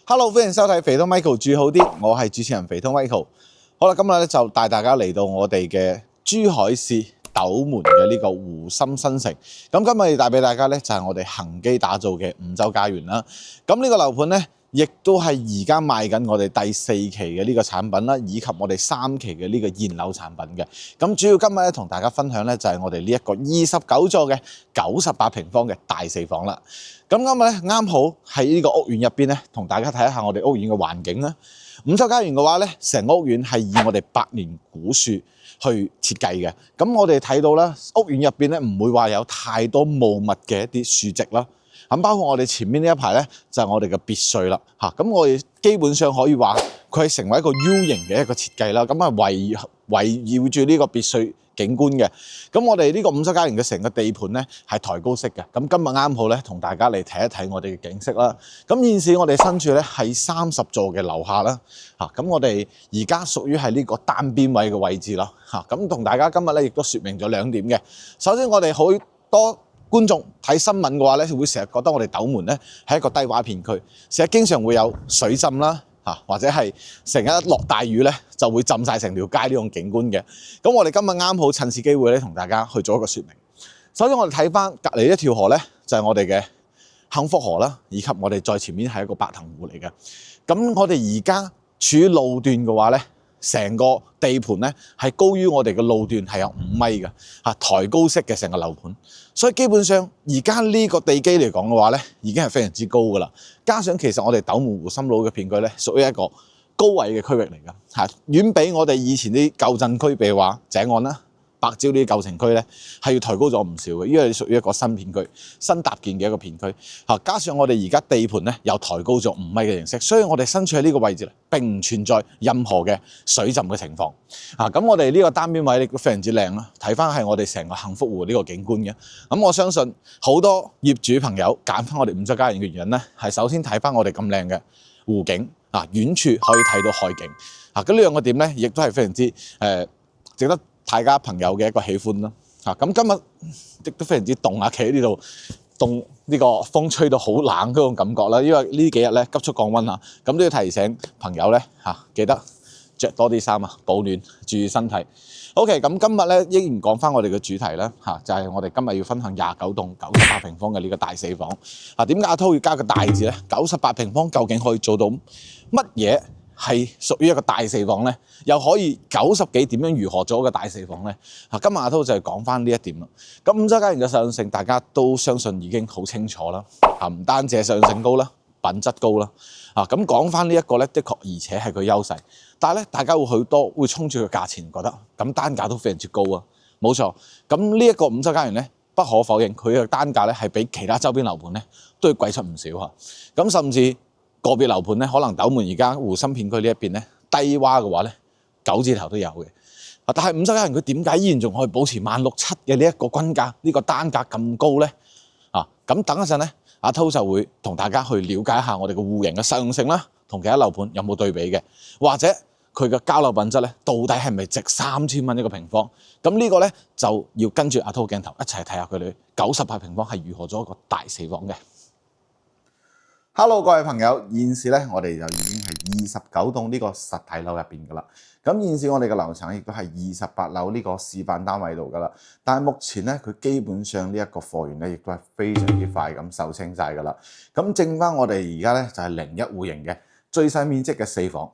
Hello， 歡迎收睇肥東 Michael 住好啲，我係主持人肥東 Michael。好啦，今日咧就帶大家嚟到我哋嘅珠海市斗門嘅呢個湖心新城。咁今日帶俾大家咧就係我哋恒基打造嘅五洲家園啦。咁呢個樓盤咧，亦都係而家賣緊我哋第4期嘅呢個產品啦，以及我哋3期嘅呢個現樓產品嘅。咁主要今日咧同大家分享咧就係我哋呢一個29座嘅98平方嘅大4房啦。咁今日咧啱好喺呢個屋苑入邊咧，同大家睇一下我哋屋苑嘅環境啦。五洲家園嘅話咧，成個屋苑係以我哋百年古樹去設計嘅。咁我哋睇到啦，屋苑入邊咧唔會話有太多茂密嘅一啲樹植啦。咁包括我哋前面呢一排咧，就係我哋嘅別墅啦。咁我哋基本上可以話佢係成為一個 U 型嘅一個設計啦。咁啊圍繞住呢個別墅景觀嘅。咁我哋呢個五洲家園嘅成個地盤咧係抬高式嘅。咁今日啱好咧同大家嚟睇一睇我哋嘅景色啦。咁現時我哋身處咧係30座嘅樓下啦。咁我哋而家屬於係呢個單邊位嘅位置啦。咁同大家今日咧亦都説明咗2點嘅。首先我哋好多觀眾睇新聞嘅話咧，會成日覺得我哋斗門咧係一個低窪片區，成日經常會有水浸啦，或者係成日落大雨咧就會浸晒成條街呢種景觀嘅。咁我哋今日啱好趁此機會咧，同大家去做一個説明。首先我哋睇翻隔離一條河咧，就係我哋嘅幸福河啦，以及我哋再前面係一個白藤湖嚟嘅。咁我哋而家處於路段嘅話咧，成個地盤咧係高於我哋嘅路段係有5米嘅，抬高式嘅成個樓盤。所以基本上而家呢個地基嚟講嘅話咧，已經係非常之高噶啦。加上其實我哋斗門湖心路嘅片區咧，屬於一個高位嘅區域嚟㗎，遠比我哋以前啲舊鎮區，譬如話井岸啦、白蕉呢啲舊城區咧，係要抬高咗唔少嘅，因為屬於一個新片區、新搭建嘅一個片區。加上我哋而家地盤咧又抬高咗5米嘅形式，所以我哋身處喺呢個位置咧，並唔存在任何嘅水浸嘅情況。咁我哋呢個單邊位亦都非常之靚啦，睇翻係我哋成個幸福湖呢個景觀嘅。咁我相信好多業主朋友揀翻我哋五洲家園嘅原因咧，係首先睇翻我哋咁靚嘅湖景，遠處可以睇到海景。咁呢2個點咧，亦都係非常之值得大家朋友嘅一個喜歡啦。咁今日亦都非常之凍啊，企喺呢度凍，呢個風吹到好冷嗰種感覺啦。因為呢幾日咧急速降溫啊，咁都要提醒朋友咧記得着多啲衫啊，保暖，注意身體。OK， 咁今日咧依然講翻我哋嘅主題啦，就係我哋今日要分享29棟98平方嘅呢個大4房。點解阿滔要加個大字咧？98平方究竟可以做到乜嘢？係屬於一個大4房咧，又可以90幾點樣如何做一個大4房咧？今日阿滔就係講翻呢一點啦。咁五洲家園嘅實用性，大家都相信已經好清楚啦。唔單止係實用性高啦，品質高啦。咁講翻呢一個咧，的確而且係佢優勢。但係咧，大家會好多會衝住個價錢，覺得咁單價都非常之高啊。冇錯，咁呢一個五洲家園咧，不可否認佢嘅單價咧係比其他周邊樓盤咧都要貴出唔少嚇。咁甚至個別樓盤咧，可能斗門而家湖心片區呢一邊咧低窪嘅話咧，9字頭都有嘅。但係五洲家園佢點解依然仲可以保持16700嘅呢一個均價，呢個單價咁高咧？咁等一陣咧，阿滔就會同大家去了解一下我哋嘅戶型嘅實用性啦，同其他樓盤有冇對比嘅，或者佢嘅交樓品質咧，到底係咪值3000蚊一個平方？咁呢個咧就要跟住阿滔鏡頭一齊睇下佢哋98平方係如何做一個大4房嘅。Hello， 各位朋友，現時咧我哋就已經係29棟呢個實體樓入邊噶啦。咁現時我哋嘅樓層亦都係28樓呢個示範單位度噶啦。但係目前咧，佢基本上呢一個貨源咧，亦都係非常之快咁售清晒噶啦。咁剩翻我哋而家咧就係01戶型嘅最細面積嘅4房，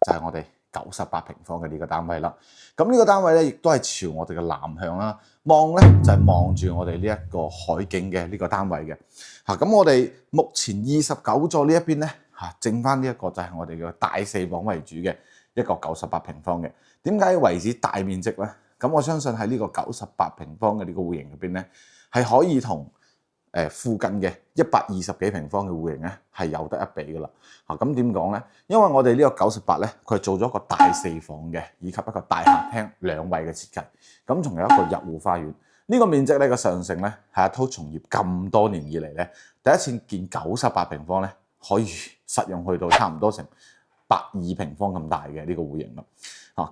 就係我哋98平方嘅呢個單位啦。咁呢個單位咧，亦都係朝我哋嘅南向啦，望咧就係望住我哋呢一個海景嘅呢個單位嘅。咁我哋目前29座呢一邊咧，剩翻呢一個就係我哋嘅大4房為主嘅一個98平方嘅。點解為之大面積咧？咁我相信喺呢個98平方嘅呢個戶型入邊咧，係可以同附近嘅120幾平方嘅戶型咧係有得一比噶啦。咁點講咧？因為我哋呢個98咧，佢係做咗一個大4房嘅，以及一個大客廳2位嘅設計。咁仲有一個入戶花園。呢個面積咧嘅上乘咧，係阿滔從業咁多年以嚟咧，第一次見98平方咧，可以實用去到差唔多成120平方咁大嘅呢個戶型啦。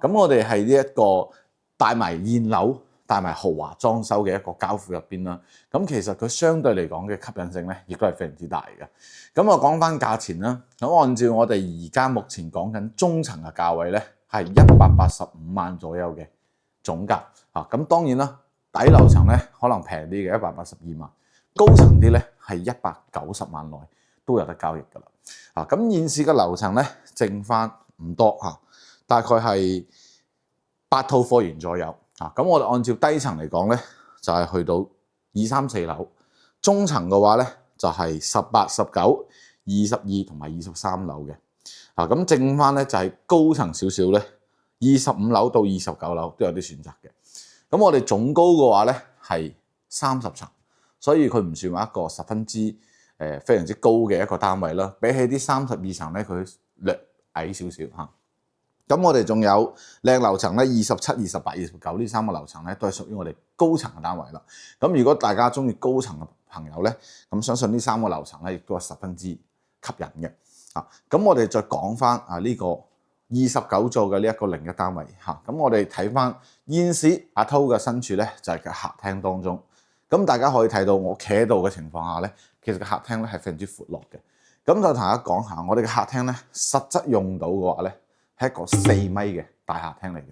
咁我哋係呢一個帶埋現樓帶埋豪華裝修嘅一個交付入邊啦。咁其實佢相對嚟講嘅吸引性咧，亦都係非常之大嘅。咁我講翻價錢啦，咁按照我哋而家目前講緊中層嘅價位咧，係185萬左右嘅總價啊。咁當然啦，底樓層咧可能平啲嘅182萬，高層啲咧係190萬內都有得交易㗎啦。啊，咁現時嘅樓層咧剩翻唔多嚇，大概係8套貨源左右啊。咁我哋按照低層嚟講咧，就係去到2、3、4樓，中層嘅話咧就係18、19、22同埋23樓嘅。啊，咁剩翻咧就係高層少少咧，25樓到29樓都有啲選擇嘅。咁我哋總高嘅話咧係30層，所以佢唔算話一個十分之非常之高嘅一個單位啦。比起啲32層咧，佢略矮少少嚇。咁我哋仲有靚樓層咧，27、28、29呢3個樓層咧，都係屬於我哋高層嘅單位啦。咁如果大家中意高層嘅朋友咧，咁相信呢3個樓層咧，亦都係十分之吸引嘅。啊，咁我哋再講翻呢個29座嘅呢一個另一單位嚇。咁我哋睇翻現時阿滔嘅身處咧，就係個客廳當中。咁大家可以睇到我企喺度嘅情況下咧，其實個客廳咧係非常之闊落嘅。咁就同大家講下，我哋嘅客廳咧，實質用到嘅話咧，係一個4米嘅大客廳嚟嘅。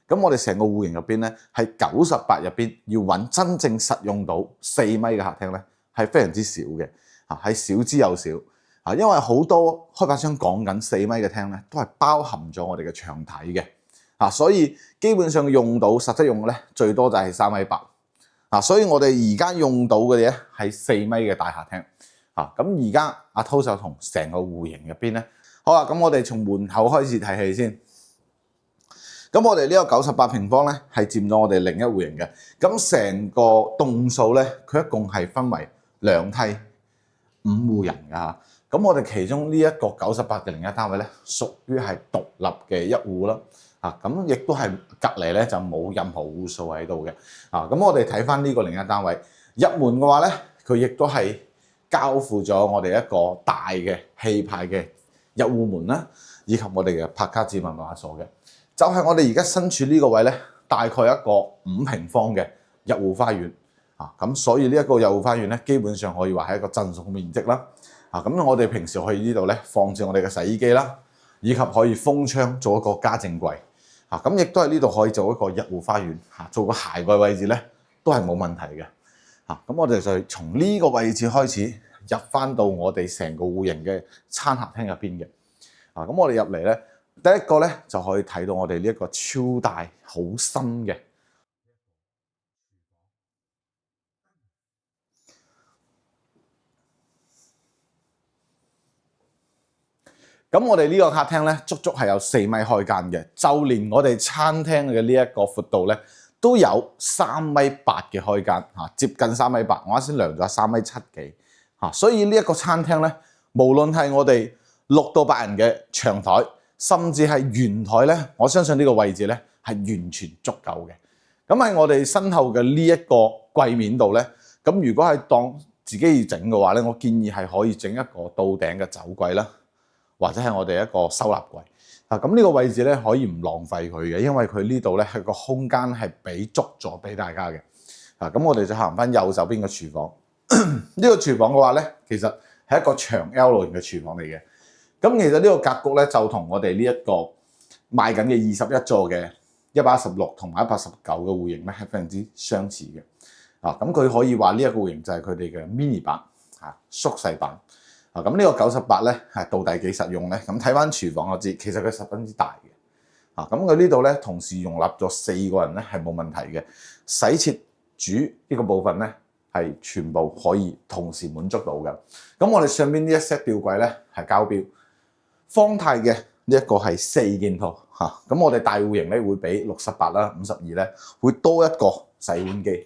咁我哋成個戶型入邊咧，係98入邊要揾真正實用到4米嘅客廳咧，係非常之少嘅。係少之又少。因為好多開發商講緊4米嘅廳咧，都係包含咗我哋嘅牆體嘅。所以基本上用到實質用嘅咧，最多就係3.8米。所以我哋而家用到嘅嘢係4米嘅大客廳。咁而家阿滔就同成個戶型入邊咧，好啦，咁我哋從門口開始睇起先。咁我哋呢個98平方咧，係佔咗我哋另一戶型嘅。咁成個棟數咧，佢一共係分為2梯5戶人㗎。咁我哋其中呢一個98嘅另一單位咧，屬於係獨立嘅一戶啦。咁亦都係隔離咧就冇任何戶數喺度嘅。咁我哋睇翻呢個另一單位入門嘅話咧，佢亦都係交付咗我哋一個大嘅氣派嘅入戶門啦，以及我哋嘅拍卡指紋碼鎖嘅。就係我哋而家身處呢個位咧，大概一個5平方嘅入戶花園。咁所以呢一個入戶花園咧，基本上可以話係一個鎮屬面積啦。咁我哋平時去呢度咧，放置我哋嘅洗衣機啦，以及可以封窗做一個家政櫃。咁亦都係呢度可以做一個入戶花園，做個鞋櫃位置咧，都係冇問題嘅。咁我哋就從呢個位置開始入翻到我哋成個戶型嘅餐客廳入邊嘅。咁我哋入嚟咧，第一個咧就可以睇到我哋呢一個超大好深嘅。咁我哋呢個客廳咧，足足係有4米開間嘅，就連我哋餐廳嘅呢一個闊度咧，都有3.8米嘅開間，接近3.8米。我啱先量咗3.7米幾，所以呢一個餐廳咧，無論係我哋6到8人嘅長台，甚至係圓台咧，我相信呢個位置咧係完全足夠嘅。咁喺我哋身後嘅呢一個櫃面度咧，咁如果係當自己要整嘅話咧，我建議係可以整一個到頂嘅酒櫃啦。或者係我哋一個收納櫃。咁呢個位置咧可以唔浪費佢嘅，因為佢呢度咧係個空間係俾足咗俾大家嘅。咁我哋就行翻右手邊嘅廚房。呢個廚房嘅話咧，其實係一個長 L 型嘅廚房嚟嘅。咁其實呢個格局咧就同我哋呢一個賣緊嘅21座嘅116同埋119嘅戶型咧係非常之相似嘅。咁佢可以話呢一個戶型就係佢哋嘅 mini 版，縮細版。咁呢個98咧係到底幾實用咧？咁睇翻廚房我知，其實佢十分之大嘅。咁佢呢度咧同時容納咗4個人咧係冇問題嘅。洗切煮呢個部分咧係全部可以同時滿足到嘅。咁我哋上邊呢一 set 吊櫃咧係膠標，方太嘅呢一個係4件套嚇。咁我哋大戶型咧會比68啦、52咧會多一個洗碗機。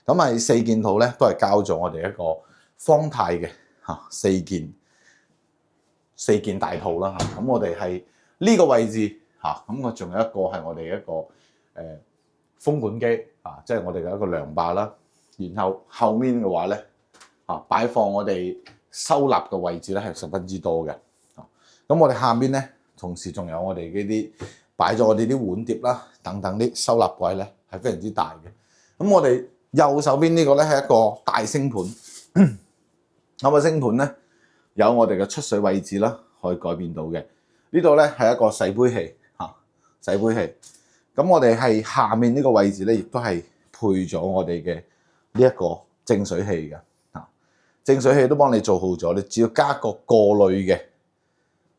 咁係4件套咧都係交咗我哋一個方太嘅。4件大套啦。咁我哋係呢個位置咁我仲有一個係我哋一個風管機即係我哋嘅一個涼霸啦。然後後面嘅話咧擺放我哋收納嘅位置咧係十分之多嘅。咁我哋下面咧同時仲有我哋呢啲擺咗我哋啲碗碟啦等等啲收納櫃咧係非常之大嘅。咁我哋右手邊呢個咧係一個大星盤，咁個星盤咧有我哋嘅出水位置啦，可以改變到嘅。呢度咧係一個洗杯器嚇，洗杯器。咁我哋係下面呢個位置咧，亦都係配咗我哋嘅呢一個淨水器嘅嚇。淨水器都幫你做好咗，你只要加個過濾嘅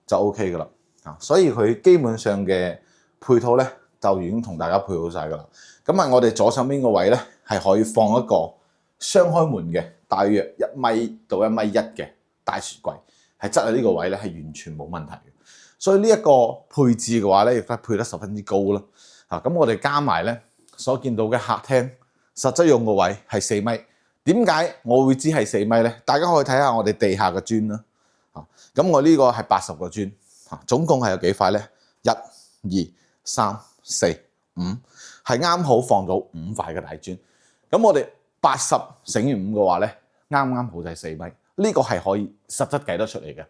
就 OK 噶啦嚇。所以佢基本上嘅配套咧就已經同大家配好晒噶啦。咁啊，我哋左手邊個位咧係可以放一個雙開門嘅，大約1米到1.1米嘅大雪櫃，係側喺呢個位咧係完全冇問題嘅。所以呢一個配置嘅話咧，亦都係配得十分之高啦。咁我哋加埋咧所見到嘅客廳實質用個位係4米。點解我會知係4米咧？大家可以睇下我哋地下嘅磚啦。咁我呢個係80個磚，總共係有幾塊咧？1、2、3、4、5，係啱好放到5塊嘅大磚。咁我哋80乘以5嘅話咧，啱啱好就係4米。呢個係可以實質計得出嚟嘅。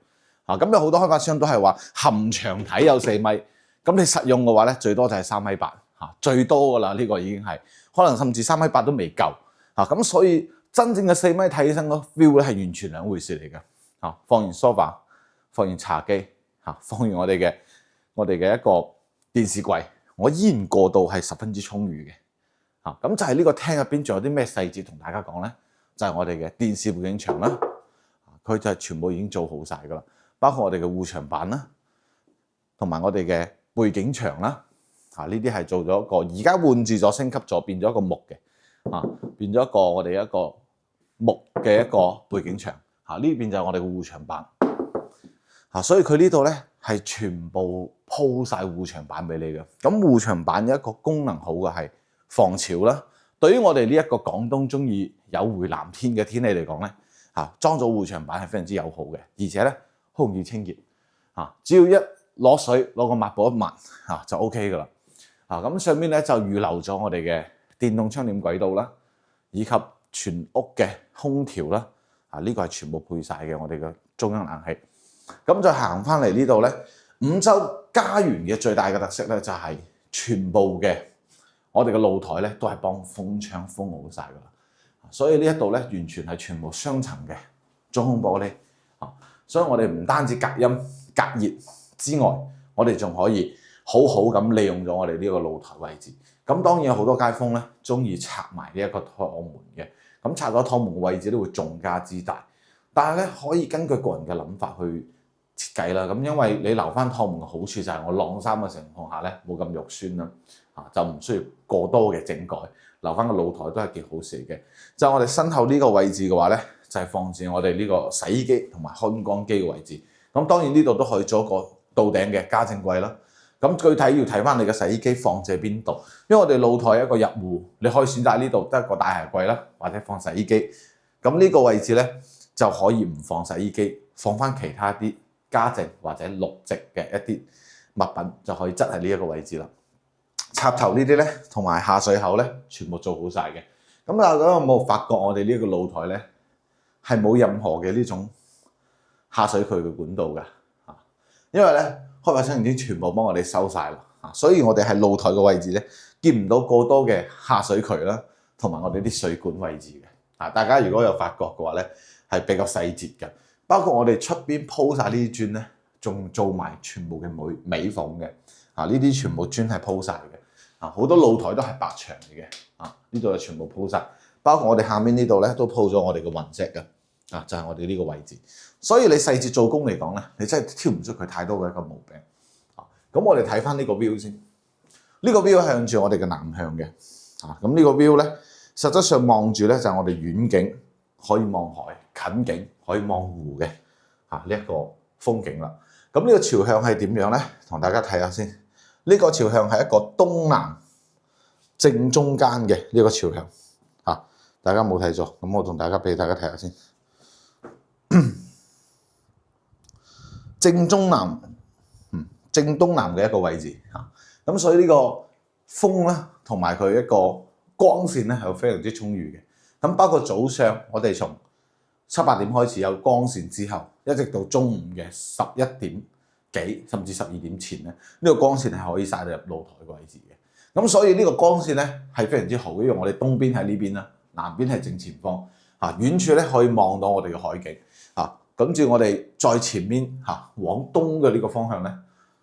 咁有好多開發商都係話含牆體有4米。咁你實用嘅話咧，最多就係3.8米嚇，最多噶啦。呢個已經係可能甚至3.8米都未夠嚇。咁所以真正嘅4米睇起身個 feel 咧係完全兩回事嚟嘅嚇。放完 sofa， 放完茶几嚇，放完我哋嘅一個電視櫃，我依然過渡係十分之充裕嘅嚇。咁就係呢個廳入邊仲有啲咩細節同大家講咧？就係我哋嘅電視背景牆啦，佢就係全部已經做好晒噶啦，包括我哋嘅護牆板啦，同埋我哋嘅背景牆啦，呢啲係做咗一個，而家換置咗升級咗，變咗一個木嘅，變咗一個我哋一個木嘅一個背景牆，呢邊就係我哋嘅護牆板，所以佢呢度咧係全部鋪晒護牆板俾你嘅。咁護牆板有一個功能好嘅係防潮啦。對於我哋呢一個廣東中意有回南天嘅天氣嚟講咧，裝咗護牆板係非常之友好嘅，而且咧好容易清潔，只要一攞水攞個抹布一抹就 OK 噶啦。咁上面咧就預留咗我哋嘅電動窗簾軌道啦，以及全屋嘅空調啦。呢個係全部配晒嘅我哋嘅中央冷氣。咁再行翻嚟呢度咧，五洲家園嘅最大嘅特色咧就係全部嘅我哋嘅露台咧都係幫封窗封好晒噶啦。所以呢一度咧完全係全部雙層嘅中空玻璃。所以我哋唔單止隔音隔熱之外，我哋仲可以好好咁利用咗我哋呢個露台位置。咁當然有好多街坊咧中意拆埋呢一個趟門嘅，咁拆咗趟門嘅位置都會仲加之大。但係咧可以根據個人嘅諗法去設計啦。咁因為你留翻趟門嘅好處就係我晾衫嘅情況下咧冇咁肉酸啦，就唔需要過多嘅整改，留翻個露台都係件好事嘅。就我哋身後呢個位置嘅話咧，就係放置我哋呢個洗衣機同埋烘乾機嘅位置。咁當然呢度都可以做一個到頂嘅家政櫃啦。咁具體要睇翻你嘅洗衣機放置喺邊度，因為我哋露台一個入戶，你可以選擇呢度得一個大鞋櫃啦，或者放洗衣機。咁呢個位置咧就可以唔放洗衣機，放翻其他啲家政或者綠植嘅一啲物品就可以執喺呢一個位置啦。插頭呢啲咧同埋下水口咧全部做好晒嘅。咁大家有冇發覺我哋呢個露台咧係冇任何嘅呢種下水渠嘅管道㗎？因為咧開發商已經全部幫我哋收晒啦，所以我哋喺露台嘅位置咧見唔到過多嘅下水渠啦，同埋我哋啲水管位置嘅。大家如果有發覺嘅話咧，係比較細節嘅。包括我哋出邊鋪晒呢啲磚咧，仲做埋全部嘅美縫嘅。呢啲全部磚係鋪晒嘅。好多露台都係白牆嚟嘅。呢度就全部鋪晒，包括我哋下面呢度咧都鋪咗我哋嘅雲石嘅。就係我哋呢個位置，所以你細節做工嚟講咧，你真係挑唔出佢太多嘅一個毛病。咁我哋睇翻呢個 view 先，呢個 view 係向住我哋嘅南向嘅。咁呢個 view 咧，實質上望住咧就係我哋遠景可以望海，近景可以望湖嘅呢一個風景啦。咁呢個朝向係點樣咧？同大家睇下先。呢個朝向係一個東南正中間嘅呢個朝向。大家冇睇錯，咁我同大家俾大家睇下先。正東南嘅一個位置咁所以呢個風啦，同埋佢一個光線咧係非常之充裕嘅。咁包括早上我哋從7、8點開始有光線之後，一直到中午嘅11點幾甚至12點前咧，呢個光線係可以曬到入露台嘅位置嘅。咁所以呢個光線咧係非常之好，因為我哋東邊喺呢邊啦，南邊係正前方嚇，遠處咧可以望到我哋嘅海景嚇。跟住我哋再前面嚇往東嘅呢個方向咧，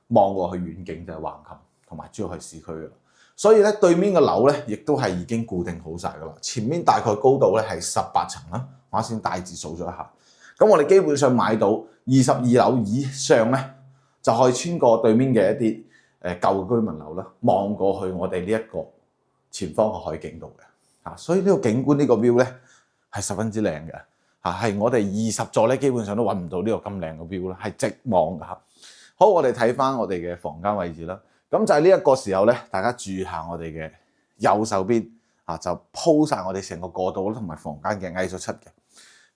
望過去遠景就係橫琴同埋珠海市區嘅啦。所以咧對面嘅樓咧亦都係已經固定好晒噶啦。前面大概高度咧係18層啦，我先大致數咗一下。咁我哋基本上買到22樓以上咧，就可以穿過對面嘅一啲舊居民樓啦，望過去我哋呢一個前方嘅海景度嘅嚇。所以呢個景觀呢個 view 咧係十分之靚嘅嚇，係我哋20座咧基本上都揾唔到呢個咁靚嘅 view 啦，係直望嘅嚇。好，我哋睇翻我哋嘅房間位置啦。咁就係呢一個時候咧，大家注意下我哋嘅右手邊啊，就鋪晒我哋成個過道同埋房間嘅藝術漆嘅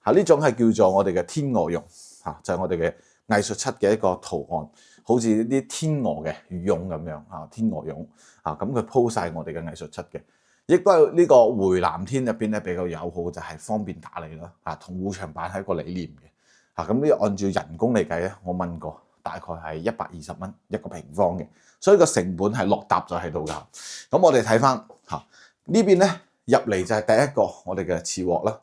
嚇。呢種係叫做我哋嘅天鵝絨嚇，就係我哋嘅藝術漆嘅一個圖案，好似啲天鵝嘅羽絨咁樣啊，天鵝絨啊，咁佢鋪晒我哋嘅藝術漆嘅，亦都係呢個回南天入邊咧比較友好，就係方便打理啦啊，同護牆板係一個理念嘅嚇。咁呢按照人工嚟計咧，我問過。大概係120蚊一個平方嘅，所以個成本係落搭咗喺度㗎。咁我哋睇翻嚇呢邊咧入嚟就係第一個我哋嘅次臥啦，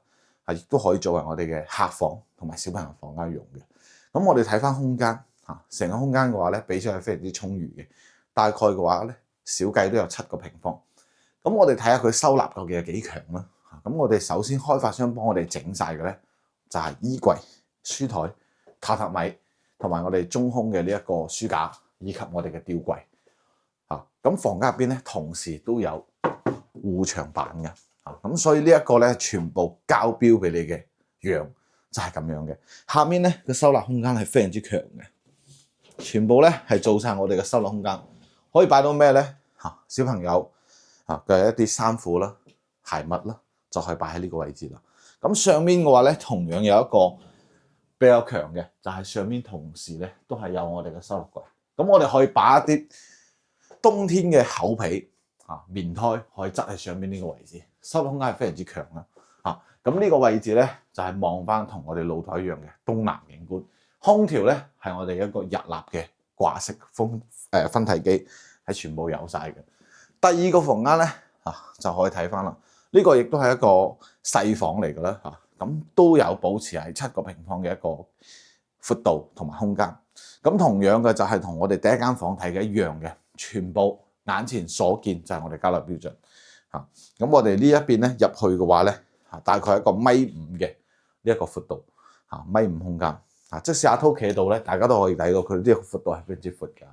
亦都可以作為我哋嘅客房同埋小朋友房間用嘅。咁我哋睇翻空間嚇，成個空間嘅話咧，比重係非常之充裕嘅。大概嘅話咧，少計都有7個平方。咁我哋睇下佢收納究竟有幾強啦。咁我哋首先開發商幫我哋整晒嘅咧，就係衣櫃、書台、榻榻米。同埋我哋中空嘅呢一個書架，以及我哋嘅吊櫃啊，咁房間入邊咧，同時都有護牆板嘅啊，咁所以呢一個咧，全部交標俾你嘅樣就係咁樣嘅。下面咧個收納空間係非常之強嘅，全部咧係做晒我哋嘅收納空間，可以擺到咩咧嚇？小朋友啊嘅一啲衫褲啦、鞋襪啦，就可以擺喺呢個位置啦。咁上面嘅話咧，同樣有一個比較強嘅就係上面同時咧都係有我哋嘅收納櫃，咁我哋可以把一啲冬天嘅厚被啊、棉胎可以側喺上面呢個位置，收納空間係非常之強啦嚇。咁呢個位置咧就係望翻同我哋露台一樣嘅東南景觀，空調咧係我哋一個日立嘅掛式分體機，係全部有晒嘅。第二個房間咧就可以睇翻啦，呢個亦都係一個細房嚟㗎啦嚇。咁都有保持係7個平方嘅一個闊度同埋空間。咁同樣嘅就係同我哋第一間房睇嘅一樣嘅，全部眼前所見就係我哋交樓標準嚇。咁我哋呢一邊咧入去嘅話咧大概係一個1.5米嘅呢一個闊度嚇，1.5米空間嚇。即使阿濤企喺度咧，大家都可以睇到佢呢個闊度係非常之闊㗎。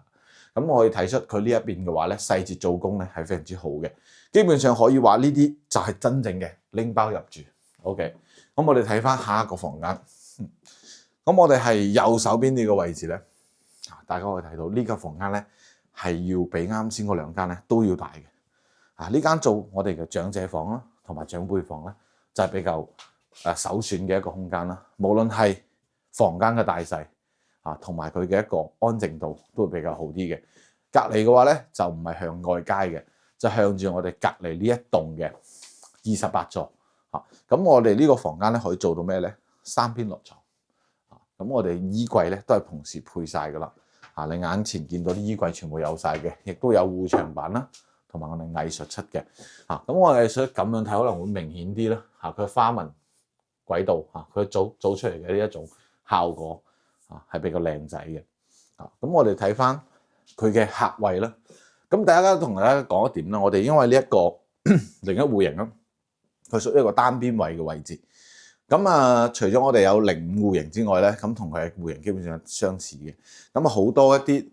咁我可以睇出佢呢一邊嘅話咧，細節做工咧係非常之好嘅。基本上可以話呢啲就係真正嘅拎包入住。OK。咁我哋睇翻下一個房間，咁我哋係右手邊呢個位置咧，大家可以睇到呢個房間咧係要比啱先嗰2間咧都要大嘅。呢間做我哋嘅長者房啦，同埋長輩房咧就係比較首選嘅一個空間啦。無論係房間嘅大細同埋佢嘅一個安靜度都會比較好啲嘅。隔離嘅話咧就唔係向外街嘅，就向住我哋隔離呢一棟嘅28座。咁我哋呢個房間咧可以做到咩咧？3邊落床，咁我哋衣櫃咧都係同時配晒噶啦。你眼前見到啲衣櫃全部有晒嘅，亦都有護牆板啦，同埋我哋藝術漆嘅。咁我哋藝術咁樣睇可能會明顯啲啦。佢花紋軌道佢做出嚟嘅呢一種效果係比較靚仔嘅。咁我哋睇翻佢嘅客位啦。咁第一間同大家講一點啦，我哋因為呢一個另一戶型啦。佢屬於一個單邊位嘅位置，咁除咗我哋有05戶型之外咧，咁同佢嘅戶型基本上相似嘅，咁好多一啲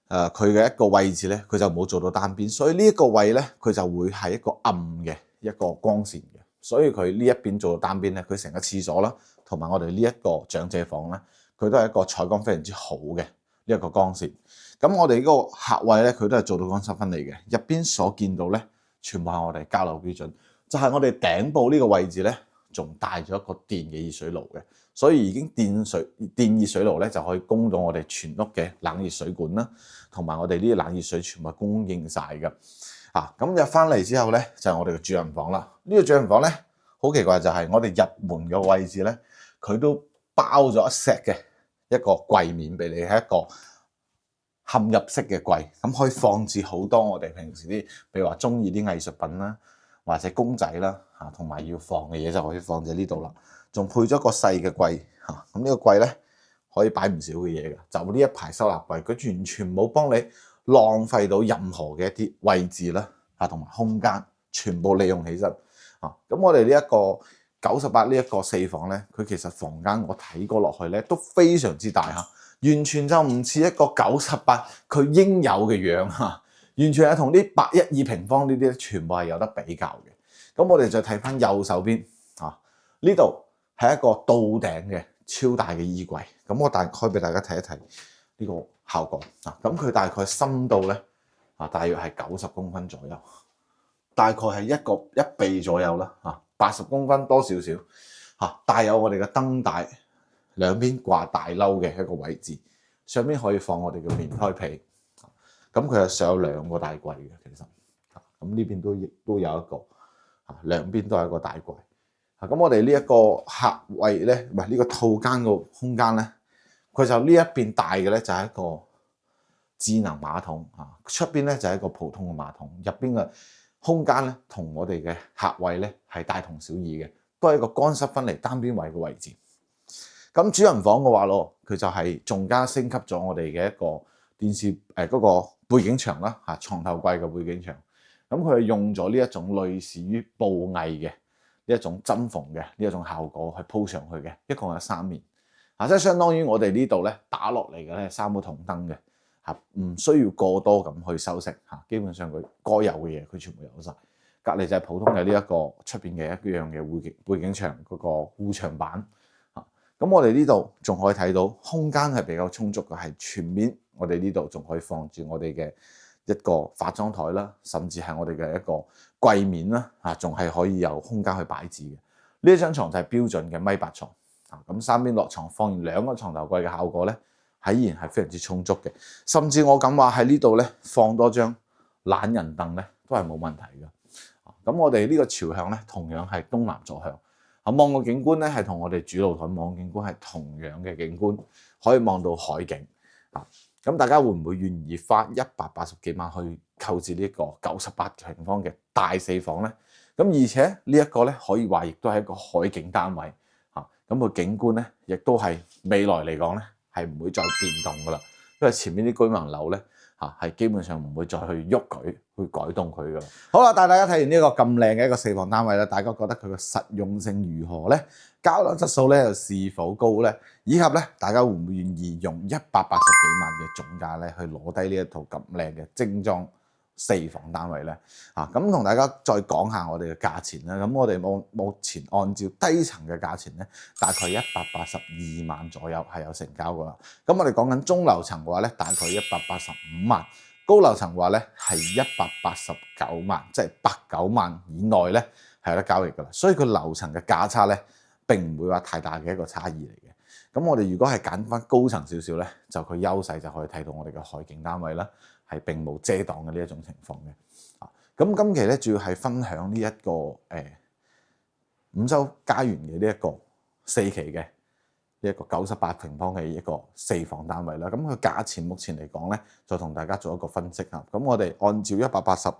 佢嘅一個位置咧，佢就冇做到單邊，所以呢一個位咧，佢就會係一個暗嘅一個光線嘅，所以佢呢一邊做到單邊咧，佢成個廁所啦，同埋我哋呢一個長者房咧，佢都係一個採光非常之好嘅呢一個光線。咁我哋呢個客位咧，佢都係做到乾濕分離嘅，入邊所見到咧，全部係我哋交樓標準。就係我哋頂部呢個位置咧，仲帶咗一個電嘅熱水爐嘅，所以已經電熱水爐咧就可以供到我哋全屋嘅冷熱水管啦，同埋我哋呢啲冷熱水全部供應晒嘅。咁入翻嚟之後咧，就係我哋嘅主人房啦。呢個主人房咧，好奇怪就係我哋入門嘅位置咧，佢都包咗一石嘅一個櫃面俾你，係一個嵌入式嘅櫃，咁可以放置好多我哋平時啲，譬如話中意啲藝術品啦，或者公仔啦嚇，同埋要放嘅嘢就可以放喺呢度啦。仲配咗個細嘅櫃嚇，咁呢個櫃咧可以擺唔少嘅嘢嘅，就呢一排收納櫃，佢完全冇幫你浪費到任何嘅一啲位置啦嚇，同埋空間全部利用起身啊！咁我哋呢一個98呢一個4房咧，佢其實房間我睇過落去咧都非常之大嚇，完全就唔似一個98佢應有嘅樣嚇，完全係同啲812平方呢啲全部係有得比較嘅。咁我哋再睇翻右手邊啊，呢度係一個到頂嘅超大嘅衣櫃，咁我大概俾大家睇一睇呢個效果啊。咁佢大概深度咧啊，大約係90公分左右，大概係一臂左右啦嚇，80公分多少少嚇，帶有我哋嘅燈帶，兩邊掛大褸嘅一個位置，上邊可以放我哋嘅棉胎被。咁佢係上有2個大櫃嘅，其實咁呢邊都有一個嚇，兩邊都係一個大櫃。咁我哋呢一個客位咧，唔係呢個套間個空間咧，佢就呢一邊大嘅咧就係一個智能馬桶啊，出邊咧就係一個普通嘅馬桶，入邊嘅空間咧同我哋嘅客位咧係大同小異嘅，都係一個乾濕分離單邊位嘅位置。咁主人房嘅話咯，佢就係仲加升級咗我哋嘅一個電視嗰個背景牆啦嚇，牀頭櫃嘅背景牆。咁佢係用咗呢一種類似於布藝嘅呢一種針縫嘅呢一種效果去鋪上去嘅，一共有3面啊，即係相當於我哋呢度咧打落嚟嘅咧3個銅燈嘅嚇，唔需要過多咁去修飾嚇，基本上佢該有嘅嘢佢全部有晒。隔離就係普通嘅呢一個出邊嘅一樣嘅背景牆嗰個護牆板嚇。咁我哋呢度仲可以睇到空間係比較充足嘅，係全面。我哋呢度仲可以放住我哋嘅一個化妝台啦，甚至係我哋嘅一個櫃面啦嚇，仲係可以有空間去擺置嘅。呢一張床就係標準嘅米8床啊，咁3邊落床放完2個床頭櫃嘅效果咧，係依然係非常之充足嘅。甚至我敢話喺呢度咧放多張懶人凳咧都係冇問題嘅。咁我哋呢個朝向咧同樣係東南左向，啊望個景觀咧係同我哋主露台望景觀係同樣嘅景觀，可以望到海景啊。咁大家會唔會願意花180幾萬去購置呢一個98平方嘅大4房咧？咁而且呢一個咧可以話亦都係一個海景單位嚇，咁個景觀咧亦都係未來嚟講咧係唔會再變動噶啦，因為前面啲居民樓咧嚇係基本上唔會再去喐佢去改動佢噶啦。好啦，帶大家睇完呢個咁靚嘅一個4房單位咧，大家覺得佢個實用性如何咧？交樓質素咧又是否高咧？以及咧，大家會唔會願意用180幾萬嘅總價咧去攞低呢一套咁靚嘅精裝4房單位咧？啊，咁同大家再講下我哋嘅價錢啦。咁我哋目前按照低層嘅價錢咧，大概182萬左右係有成交噶啦。咁我哋講緊中樓層嘅話咧，大概185萬；高樓層嘅話咧係189萬，即係89萬以內咧係有得交易噶啦。所以佢樓層嘅價差咧，並唔會話太大嘅一個差異嚟嘅。咁我哋如果係揀翻高層少少咧，就佢優勢就可以睇到我哋嘅海景單位啦，係並冇遮擋嘅呢一種情況嘅。咁今期咧主要係分享呢一個五洲家園嘅呢一個4期嘅呢一個98平方嘅一個4房單位啦。咁佢價錢目前嚟講咧，就同大家做一個分析啊。咁我哋按照185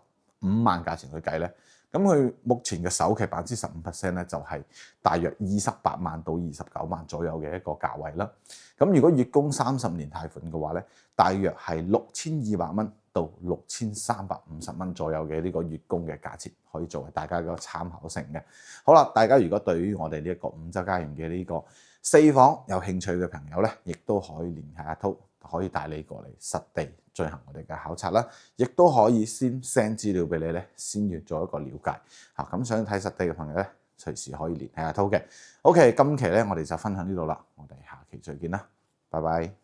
萬價錢去計咧。咁佢目前嘅首期15%咧，就係大約28萬到29萬左右嘅一個價位啦。咁如果月供30年貸款嘅話咧，大約係6200蚊到6350蚊左右嘅呢個月供嘅價錢，可以作為大家嘅參考性嘅。好啦，大家如果對於我哋呢一個五洲家園嘅呢個4房有興趣嘅朋友咧，亦都可以聯繫阿濤，可以帶你過嚟實地進行我哋嘅考察啦，亦都可以先 send 資料俾你咧，先要做一個了解嚇。咁想睇實地嘅朋友咧，隨時可以聯繫阿濤嘅。OK，今期咧我哋就分享呢度啦，我哋下期再見啦，拜拜。